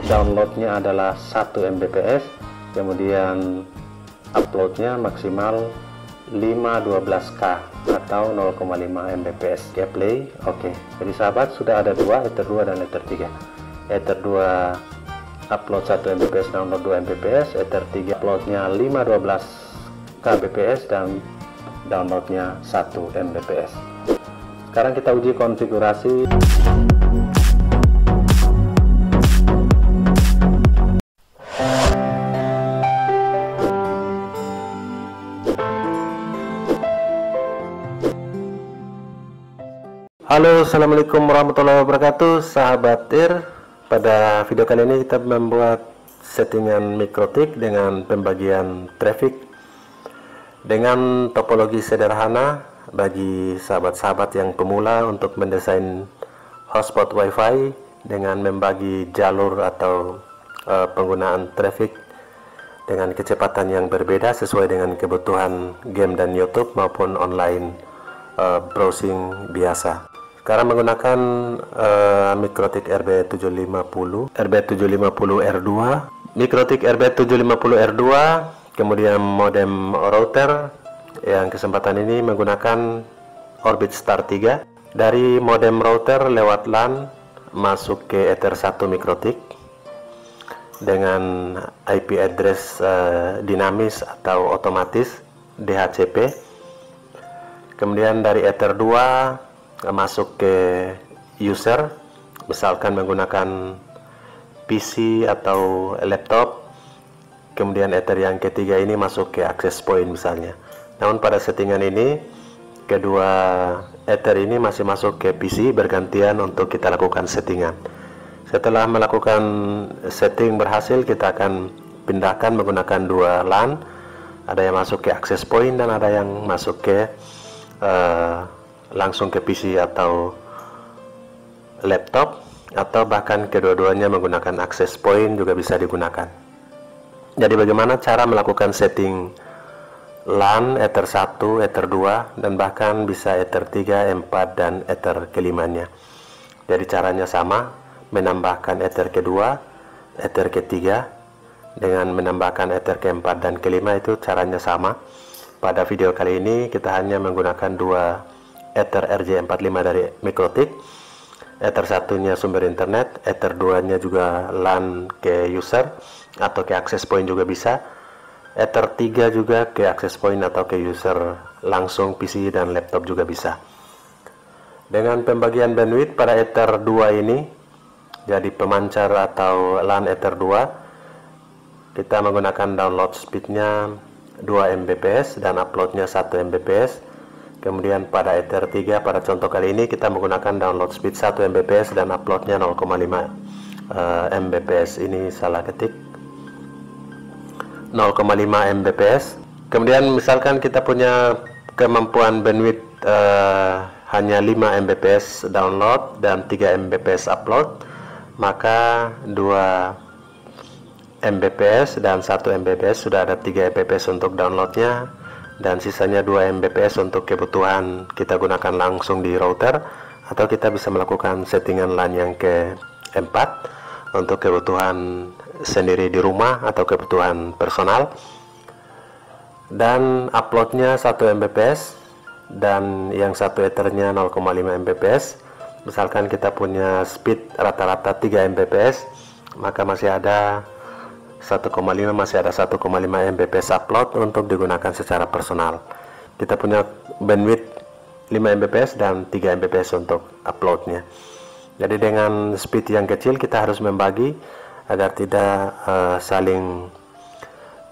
downloadnya adalah 1 Mbps, kemudian uploadnya maksimal 512K atau 0,5 Mbps. Oke, play. Oke, jadi sahabat, sudah ada dua, Ether 2 dan Ether 3. Ether 2 upload 1 Mbps, download 2 Mbps. Ether 3 uploadnya 512 Kbps dan downloadnya 1 Mbps. Sekarang kita uji konfigurasi. Halo, assalamualaikum warahmatullahi wabarakatuh, sahabat TIR. Pada video kali ini kita membuat settingan MikroTik dengan pembagian traffic dengan topologi sederhana bagi sahabat-sahabat yang pemula untuk mendesain hotspot WiFi dengan membagi jalur atau penggunaan traffic dengan kecepatan yang berbeda sesuai dengan kebutuhan game dan YouTube maupun online browsing biasa. Sekarang menggunakan MikroTik RB750 R2, MikroTik RB750 R2, kemudian modem router yang kesempatan ini menggunakan Orbit Star 3. Dari modem router lewat LAN masuk ke Ether 1 MikroTik dengan IP address dinamis atau otomatis DHCP. Kemudian dari Ether 2 masuk ke user, misalkan menggunakan PC atau laptop. Kemudian Ether yang ketiga ini masuk ke access point misalnya. Namun pada settingan ini kedua Ether ini masih masuk ke PC bergantian untuk kita lakukan settingan. Setelah melakukan setting berhasil, kita akan pindahkan menggunakan dua LAN. Ada yang masuk ke access point dan ada yang masuk ke langsung ke PC atau laptop, atau bahkan kedua-duanya menggunakan access point juga bisa digunakan. Jadi bagaimana cara melakukan setting LAN Ether 1, Ether 2, dan bahkan bisa Ether 3, 4, dan Ether kelimanya. Jadi caranya sama, menambahkan Ether kedua, Ether ketiga, dengan menambahkan Ether keempat dan kelima itu caranya sama. Pada video kali ini kita hanya menggunakan dua Ether RJ45 dari MikroTik. Ether satunya sumber internet, Ether 2-nya juga LAN ke user atau ke access point juga bisa. Ether 3 juga ke access point atau ke user langsung PC dan laptop juga bisa. Dengan pembagian bandwidth pada Ether 2 ini, jadi pemancar atau LAN Ether 2, kita menggunakan download speednya 2 Mbps dan uploadnya 1 Mbps. Kemudian pada Ether 3 pada contoh kali ini kita menggunakan download speed 1 Mbps dan uploadnya 0,5 Mbps. Ini salah ketik, 0,5 Mbps. Kemudian misalkan kita punya kemampuan bandwidth hanya 5 Mbps download dan 3 Mbps upload, maka 2 Mbps dan 1 Mbps sudah ada 3 Mbps untuk downloadnya, dan sisanya 2 Mbps untuk kebutuhan kita gunakan langsung di router, atau kita bisa melakukan settingan LAN yang keempat untuk kebutuhan sendiri di rumah atau kebutuhan personal. Dan uploadnya 1 Mbps dan yang satu Ethernya 0,5 Mbps. Misalkan kita punya speed rata-rata 3 Mbps, maka masih ada 1,5 Mbps upload untuk digunakan secara personal. Kita punya bandwidth 5 Mbps dan 3 Mbps untuk uploadnya. Jadi dengan speed yang kecil kita harus membagi agar tidak saling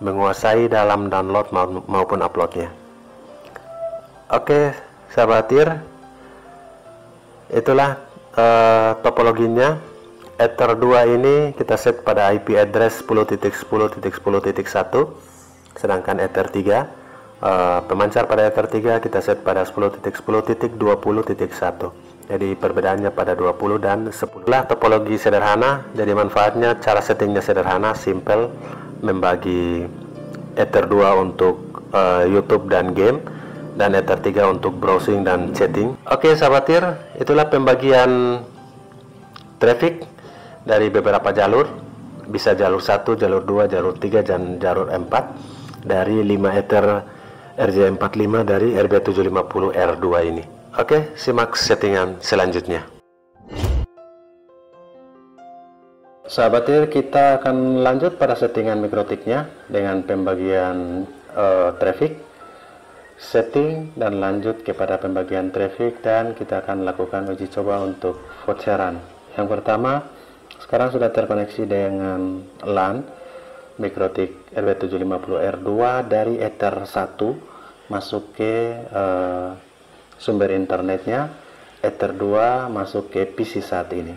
menguasai dalam download maupun uploadnya. Oke, sahabat TIR, itulah topologinya. Ether 2 ini kita set pada IP address 10.10.10.1, sedangkan Ether 3 pemancar pada Ether 3 kita set pada 10.10.20.1. Jadi perbedaannya pada 20 dan 10. Lah topologi sederhana, jadi manfaatnya cara settingnya sederhana, simple, membagi Ether 2 untuk YouTube dan game, dan Ether 3 untuk browsing dan chatting. Oke sahabat TIR, itulah pembagian traffic dari beberapa jalur. bisa jalur 1, jalur 2, jalur 3, dan jalur 4 dari 5 Ether RJ45 dari RB750R2 ini. Oke, simak settingan selanjutnya. Sahabat tir, kita akan lanjut pada settingan mikrotiknya dengan pembagian traffic, setting, dan lanjut kepada pembagian traffic, dan kita akan lakukan uji coba untuk voucheran. Yang pertama, sekarang sudah terkoneksi dengan LAN mikrotik RB750R2 dari Ether 1 masuk ke sumber internetnya, Ether 2 masuk ke PC saat ini.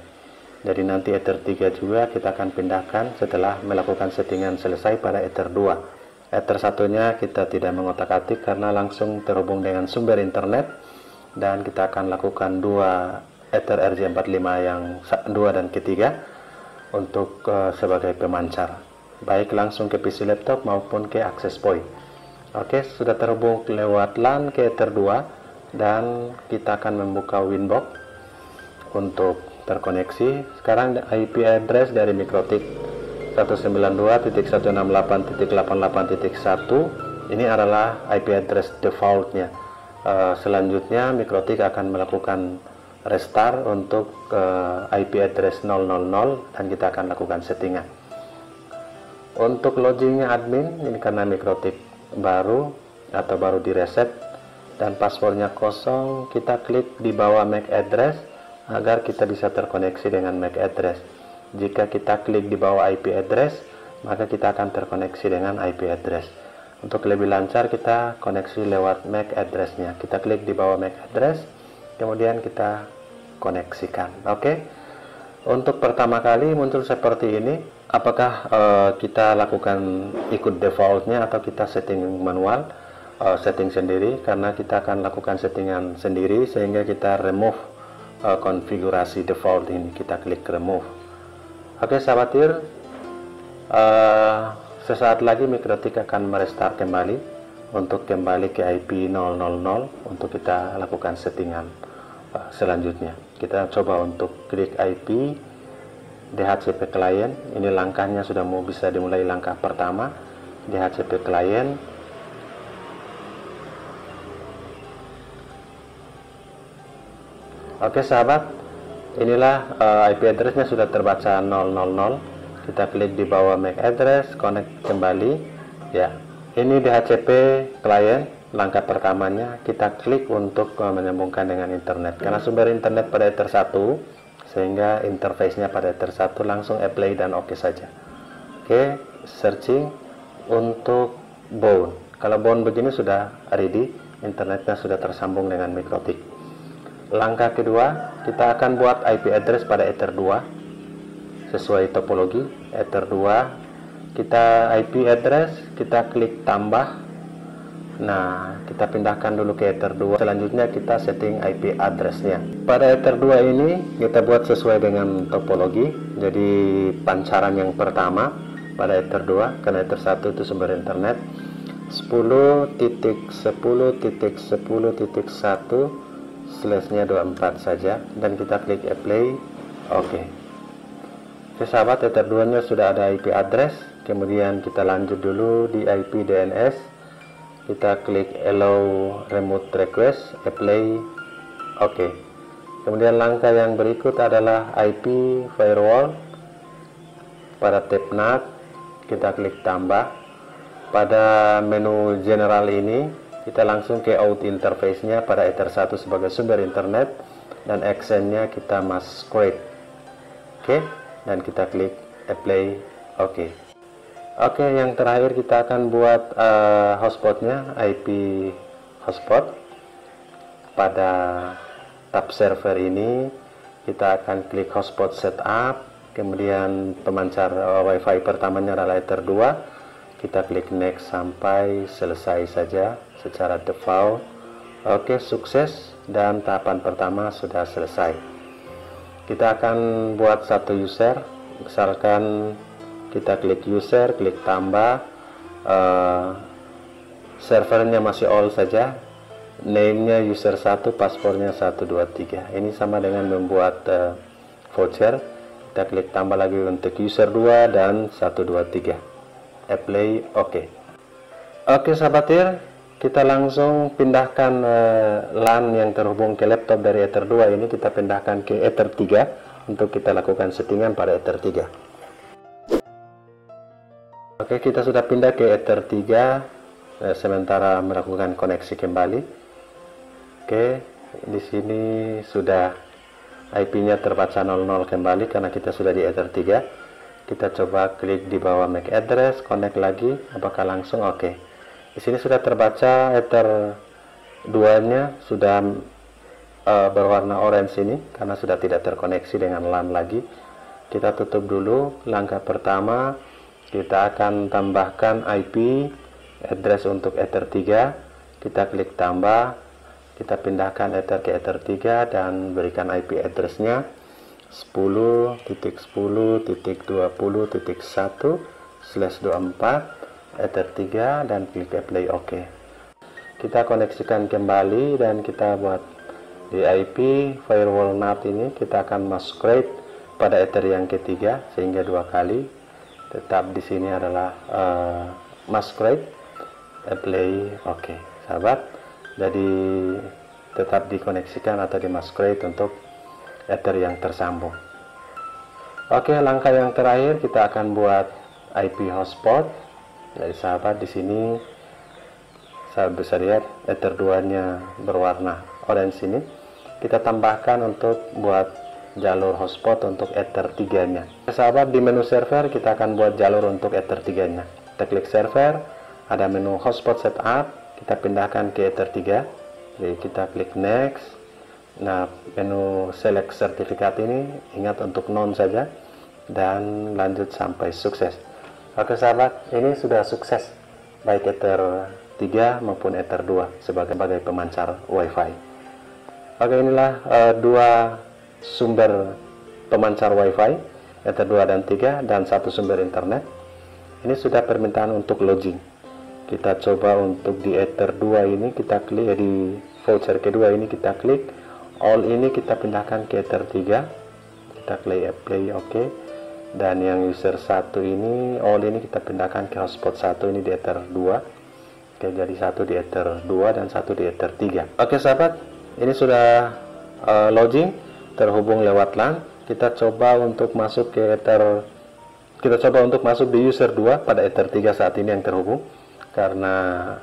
Jadi nanti Ether 3 juga kita akan pindahkan setelah melakukan settingan selesai pada Ether 2. Ether satunya kita tidak mengotak-atik karena langsung terhubung dengan sumber internet, dan kita akan lakukan 2 Ether RJ45 yang 2 dan ketiga untuk sebagai pemancar, baik langsung ke PC laptop maupun ke access point. Oke, sudah terhubung lewat LAN ke Ether 2, dan kita akan membuka Winbox untuk terkoneksi. Sekarang IP address dari mikrotik 192.168.88.1 ini adalah IP address defaultnya. Selanjutnya mikrotik akan melakukan restart untuk IP address 000, dan kita akan lakukan settingan. Untuk logingnya admin, ini karena mikrotik baru atau baru direset dan passwordnya kosong, kita klik di bawah MAC address agar kita bisa terkoneksi dengan MAC address. Jika kita klik di bawah IP address, maka kita akan terkoneksi dengan IP address. Untuk lebih lancar, kita koneksi lewat MAC address-nya. Kita klik di bawah MAC address, kemudian kita koneksikan. Oke. Untuk pertama kali muncul seperti ini. Apakah kita lakukan ikut defaultnya atau kita setting manual? Setting sendiri, karena kita akan lakukan settingan sendiri sehingga kita remove konfigurasi default ini. Kita klik remove. Oke sahabat tir, sesaat lagi mikrotik akan merestart kembali untuk kembali ke IP 000 untuk kita lakukan settingan selanjutnya. Kita coba untuk klik IP DHCP client. Ini langkahnya sudah mau bisa dimulai. Langkah pertama DHCP client. Oke sahabat, inilah IP addressnya sudah terbaca 000. Kita klik di bawah MAC address, connect kembali. Ya, ini DHCP client. Langkah pertamanya kita klik untuk menyambungkan dengan internet. Karena sumber internet pada Ether 1, sehingga interface-nya pada Ether 1 langsung apply dan oke saja. Oke, searching untuk bound. Kalau bound begini sudah ready, internetnya sudah tersambung dengan mikrotik. Langkah kedua, kita akan buat IP address pada Ether 2 sesuai topologi Ether 2. Kita IP address, kita klik tambah. Nah, kita pindahkan dulu ke Ether 2. Selanjutnya kita setting IP addressnya. Pada Ether 2 ini kita buat sesuai dengan topologi. Jadi pancaran yang pertama pada Ether 2, karena Ether 1 itu sumber internet 10.10.10.1/nya 24 saja, dan kita klik apply. Oke. Oke sahabat, Ether 2 nya sudah ada IP address. Kemudian kita lanjut dulu di IP DNS. Kita klik allow remote request, apply. Oke. Kemudian langkah yang berikut adalah IP firewall. Pada tab NAT kita klik tambah. Pada menu general ini kita langsung ke out interface-nya pada Ether 1 sebagai sumber internet, dan accent-nya kita masquerade. Oke, dan kita klik apply. Oke. Oke, yang terakhir kita akan buat hotspotnya, IP hotspot. Pada tab server ini kita akan klik hotspot setup, kemudian pemancar wifi pertamanya adalah Ether 2. Kita klik next sampai selesai saja secara default. Oke, sukses, dan tahapan pertama sudah selesai. Kita akan buat satu user. Misalkan kita klik user, klik tambah, servernya masih all saja, name-nya user 1, passwordnya 123. Ini sama dengan membuat voucher. Kita klik tambah lagi untuk user 2 dan 123. Apply OK. Oke sahabat, kita langsung pindahkan LAN yang terhubung ke laptop dari Ether 2 ini, kita pindahkan ke Ether 3 untuk kita lakukan settingan pada Ether 3. Oke, kita sudah pindah ke Ether 3 sementara melakukan koneksi kembali. Oke, di sini sudah IP-nya terbaca 00 kembali karena kita sudah di Ether 3. Kita coba klik di bawah MAC address, connect lagi, apakah langsung? Oke. Di sini sudah terbaca Ether 2-nya sudah berwarna orange ini karena sudah tidak terkoneksi dengan LAN lagi. Kita tutup dulu. Langkah pertama, kita akan tambahkan IP address untuk Ether 3. Kita klik tambah, kita pindahkan Ether ke Ether 3 dan berikan IP address-nya 10.20.1/24 Ether 3 dan klik Apply OK. Kita koneksikan kembali dan kita buat di IP firewall NAT ini, kita akan masquerade pada Ether yang ketiga sehingga 2 kali. Tetap di sini adalah masquerade, Apply OK. Sahabat, jadi tetap dikoneksikan atau di masquerade untuk Ether yang tersambung. Oke, langkah yang terakhir kita akan buat IP hotspot. Jadi sahabat, di sini sahabat bisa lihat Ether 2-nya berwarna orange ini. Kita tambahkan untuk buat jalur hotspot untuk Ether 3-nya. Sahabat, di menu server kita akan buat jalur untuk Ether 3-nya. Kita klik server, ada menu hotspot setup, kita pindahkan ke Ether 3. Jadi kita klik next. Nah, menu select sertifikat ini ingat untuk non saja dan lanjut sampai sukses. Oke sahabat, ini sudah sukses baik Ether 3 maupun Ether 2 sebagai pemancar WiFi. Oke, inilah dua sumber pemancar WiFi, Ether 2 dan 3, dan satu sumber internet. Ini sudah permintaan untuk login. Kita coba untuk di Ether 2 ini, kita klik di voucher kedua ini, kita klik all ini, kita pindahkan ke Ether 3. Kita klik Apply OK. Dan yang user 1 ini, all ini kita pindahkan ke hotspot 1 ini di Ether 2. Oke, jadi satu di Ether 2 dan satu di Ether 3. Oke sahabat, ini sudah login terhubung lewat LAN. Kita coba untuk masuk ke Ether, kita coba untuk masuk di user 2 pada Ether 3 saat ini yang terhubung, karena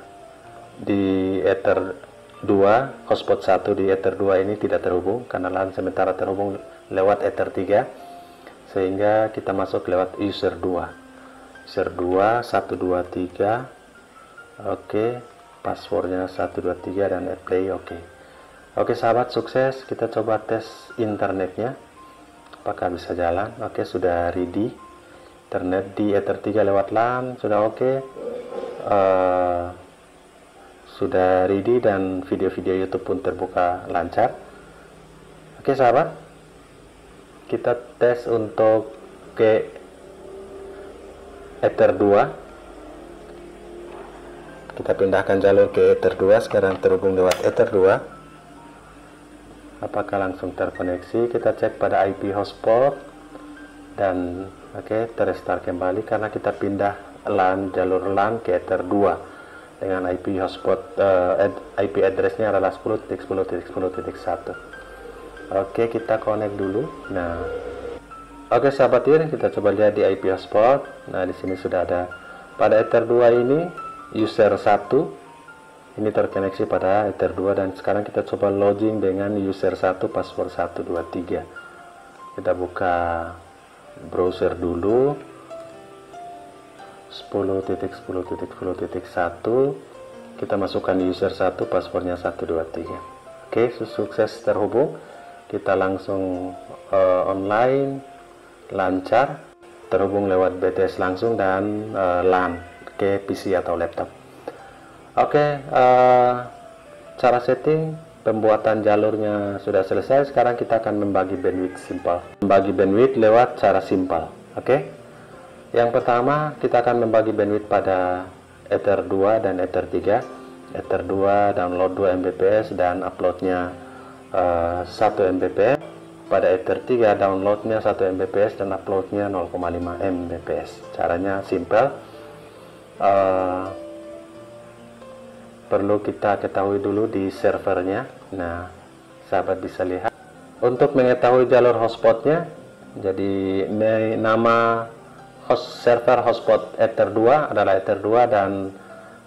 di Ether 2 hotspot 1 di Ether 2 ini tidak terhubung karena LAN sementara terhubung lewat Ether 3. Sehingga kita masuk lewat user 2. User 2 123. Oke, passwordnya 123 dan Apply OK. Oke sahabat, sukses. Kita coba tes internetnya apakah bisa jalan. Oke, sudah ready. Internet di Ether 3 lewat LAN sudah oke. Sudah ready dan video-video YouTube pun terbuka lancar. Oke sahabat, kita tes untuk ke Ether 2. Kita pindahkan jalur ke Ether 2. Sekarang terhubung lewat Ether 2. Apakah langsung terkoneksi? Kita cek pada IP hotspot dan oke, terstart kembali karena kita pindah LAN, jalur LAN ke Ether 2 dengan IP hotspot, IP addressnya adalah 10.10.10.1. Oke, kita connect dulu. Nah, oke sahabat, kita coba lihat di IP hotspot. Nah, di sini sudah ada pada Ether 2 ini user 1 ini terkoneksi pada Ether 2, dan sekarang kita coba login dengan user 1 password 123. Kita buka browser dulu 10.10.10.1. Kita masukkan user 1 passwordnya 123. Oke, sukses terhubung. Kita langsung online, lancar, terhubung lewat BTS langsung dan LAN ke PC atau laptop. Oke, cara setting pembuatan jalurnya sudah selesai. Sekarang kita akan membagi bandwidth simpel. Membagi bandwidth lewat cara simpel. Oke, yang pertama kita akan membagi bandwidth pada Ether 2 dan Ether 3. Ether 2 download 2 Mbps dan uploadnya 1 Mbps. pada Ether 3 downloadnya 1 Mbps dan uploadnya 0,5 Mbps. Caranya simple. Perlu kita ketahui dulu di servernya. Nah, sahabat bisa lihat untuk mengetahui jalur hotspotnya. Jadi nama server hotspot Ether 2 adalah Ether 2 dan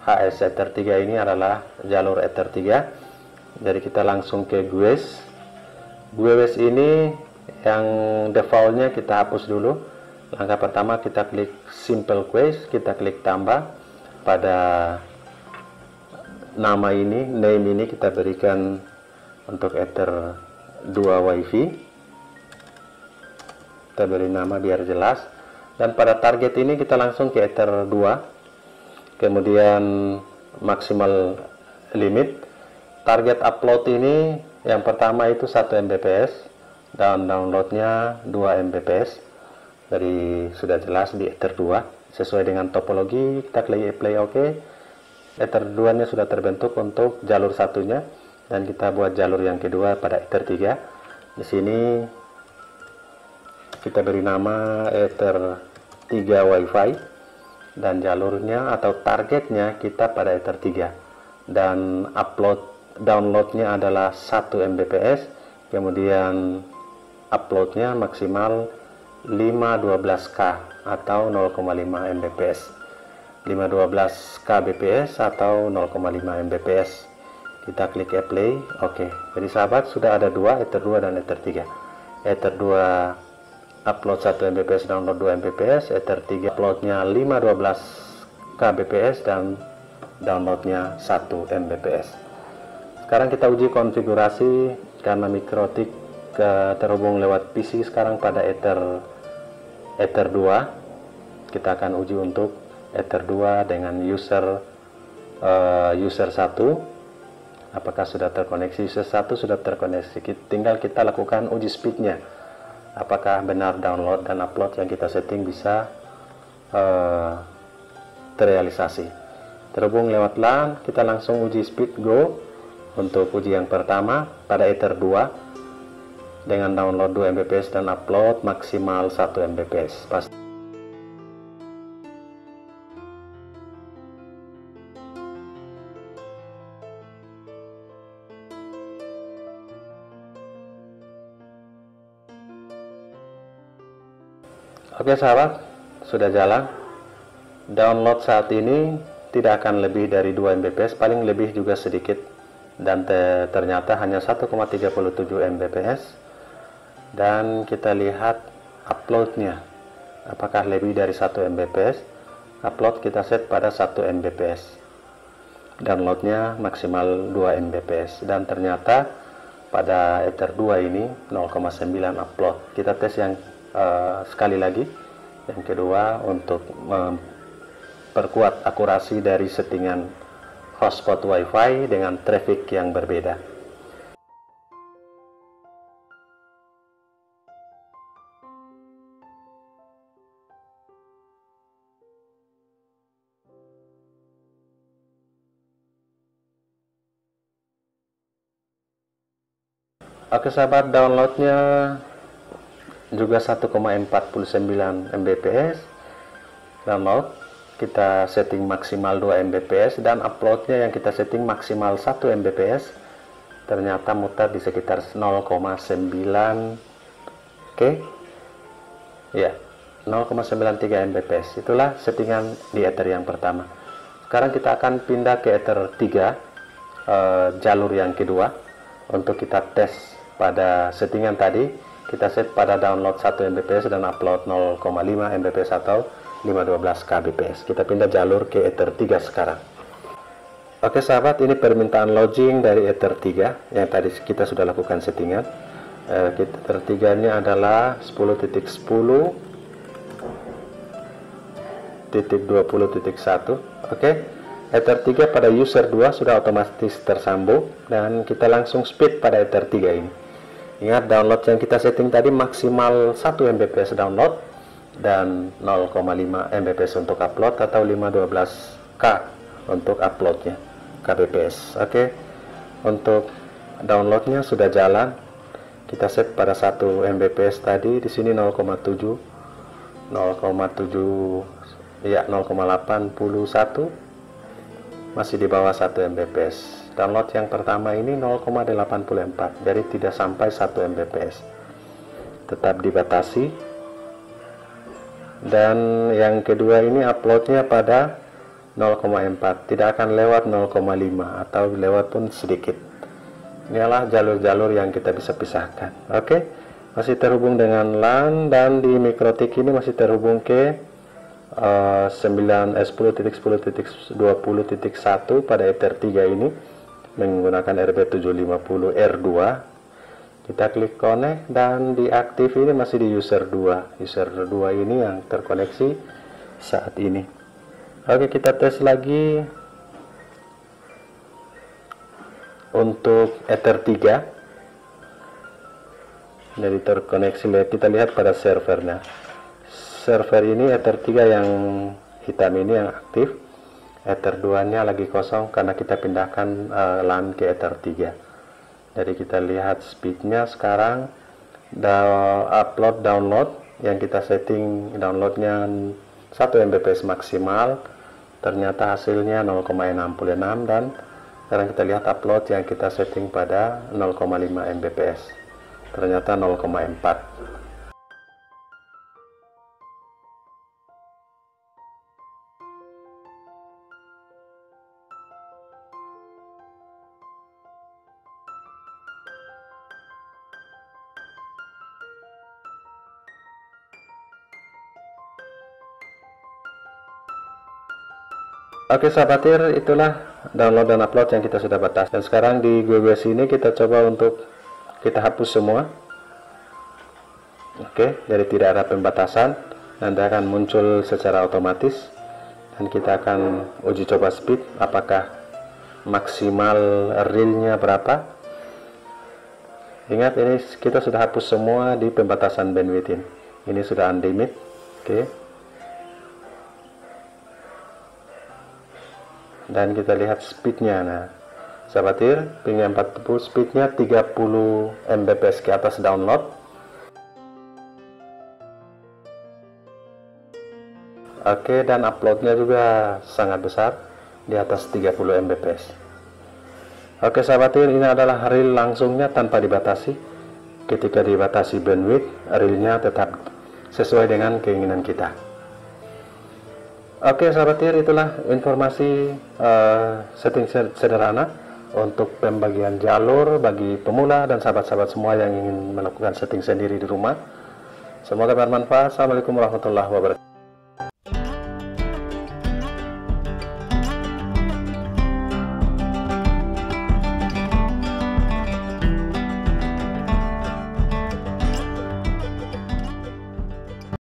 HS Ether 3 ini adalah jalur Ether 3. Jadi kita langsung ke GWS. GWS ini yang defaultnya kita hapus dulu. Langkah pertama kita klik simple quest, kita klik tambah. Pada nama ini, name ini kita berikan untuk Ether 2 WiFi. Kita beri nama biar jelas. Dan pada target ini kita langsung ke Ether 2. Kemudian maksimal limit. Target upload ini yang pertama itu 1 Mbps dan downloadnya 2 Mbps. Dari sudah jelas di Ether 2 sesuai dengan topologi. Kita klik play OK. Ether 2 nya sudah terbentuk untuk jalur satunya dan kita buat jalur yang kedua pada Ether 3. Di sini kita beri nama Ether 3 WiFi dan jalurnya atau targetnya kita pada Ether 3 dan downloadnya adalah 1 Mbps, kemudian uploadnya maksimal 512K atau 0,5 Mbps, 512 Kbps atau 0,5 Mbps. Kita klik apply, oke. Jadi sahabat sudah ada dua, Ether 2 dan Ether 3. Ether 2 upload 1 Mbps, download 2 Mbps. Ether 3 uploadnya 512 Kbps dan downloadnya 1 Mbps. Sekarang kita uji konfigurasi karena Mikrotik terhubung lewat PC sekarang pada Ether 2. Kita akan uji untuk Ether 2 dengan user 1. Apakah sudah terkoneksi? User 1 sudah terkoneksi. Tinggal kita lakukan uji speednya. Apakah benar download dan upload yang kita setting bisa terrealisasi. Terhubung lewat LAN, kita langsung uji speed go. Untuk uji yang pertama pada Ether 2 dengan download 2 Mbps dan upload maksimal 1 Mbps. Oke sahabat, sudah jalan. Download saat ini tidak akan lebih dari 2 Mbps, paling lebih juga sedikit. Dan ternyata hanya 1,37 Mbps. Dan kita lihat uploadnya apakah lebih dari 1 Mbps. Upload kita set pada 1 Mbps, downloadnya maksimal 2 Mbps. Dan ternyata pada Ether 2 ini 0,9 upload. Kita tes yang sekali lagi, yang kedua, untuk memperkuat akurasi dari settingan hotspot WiFi dengan traffic yang berbeda. Oke sahabat, downloadnya juga 1,49 Mbps. Download kita setting maksimal 2 Mbps dan uploadnya yang kita setting maksimal 1 Mbps. Ternyata mutar di sekitar 0,9 ya, 0,93 Mbps. Itulah settingan di Ether yang pertama. Sekarang kita akan pindah ke Ether 3 jalur yang kedua untuk kita tes. Pada settingan tadi kita set pada download 1 Mbps dan upload 0,5 Mbps atau 512 Kbps. Kita pindah jalur ke Ether 3 sekarang. Oke sahabat, ini permintaan login dari Ether 3 yang tadi kita sudah lakukan settingan. Ether 3 nya adalah 10.10.20.1. Oke, Ether 3 pada user 2 sudah otomatis tersambung dan kita langsung speed pada Ether 3 ini. Ingat, download yang kita setting tadi maksimal 1 Mbps download dan 0,5 Mbps untuk upload atau 512K untuk uploadnya Kbps. Oke, untuk downloadnya sudah jalan. kita set pada 1 Mbps tadi. Di sini 0,7 ya, 0,81, masih di bawah 1 Mbps. Download yang pertama ini 0,84, jadi tidak sampai 1 Mbps, tetap dibatasi. Dan yang kedua ini uploadnya pada 0,4, tidak akan lewat 0,5 atau lewat pun sedikit. Inilah jalur-jalur yang kita bisa pisahkan. Oke, masih terhubung dengan LAN, dan di MikroTik ini masih terhubung ke 10.10.20.1 pada Ether 3 ini menggunakan RB750R2. Kita klik connect, dan di aktif ini masih di user 2. User 2 ini yang terkoneksi saat ini. Oke, kita tes lagi untuk Ether 3. Jadi terkoneksi, kita lihat pada servernya. Server ini Ether 3 yang hitam ini yang aktif. Ether 2 nya lagi kosong karena kita pindahkan LAN ke Ether 3. Jadi kita lihat speednya sekarang. Upload download yang kita setting downloadnya 1 Mbps maksimal, ternyata hasilnya 0,66, dan sekarang kita lihat upload yang kita setting pada 0,5 Mbps, ternyata 0,4. Oke sahabatir, itulah download dan upload yang kita sudah batas. Dan sekarang di GWS ini kita coba untuk kita hapus semua. Oke, jadi tidak ada pembatasan, nanti akan muncul secara otomatis. Dan kita akan uji coba speed, apakah maksimal realnya berapa. Ingat, ini kita sudah hapus semua di pembatasan bandwidth ini. Ini sudah unlimited. Oke. Dan kita lihat speednya. Nah, sahabatir, pingnya 40, speednya 30 Mbps ke atas download. Oke, dan uploadnya juga sangat besar, di atas 30 Mbps. Oke sahabatir, ini adalah real langsungnya tanpa dibatasi. Ketika dibatasi bandwidth, realnya tetap sesuai dengan keinginan kita. Oke sahabatir, itulah informasi setting sederhana untuk pembagian jalur bagi pemula dan sahabat-sahabat semua yang ingin melakukan setting sendiri di rumah. Semoga bermanfaat. Assalamualaikum warahmatullahi wabarakatuh.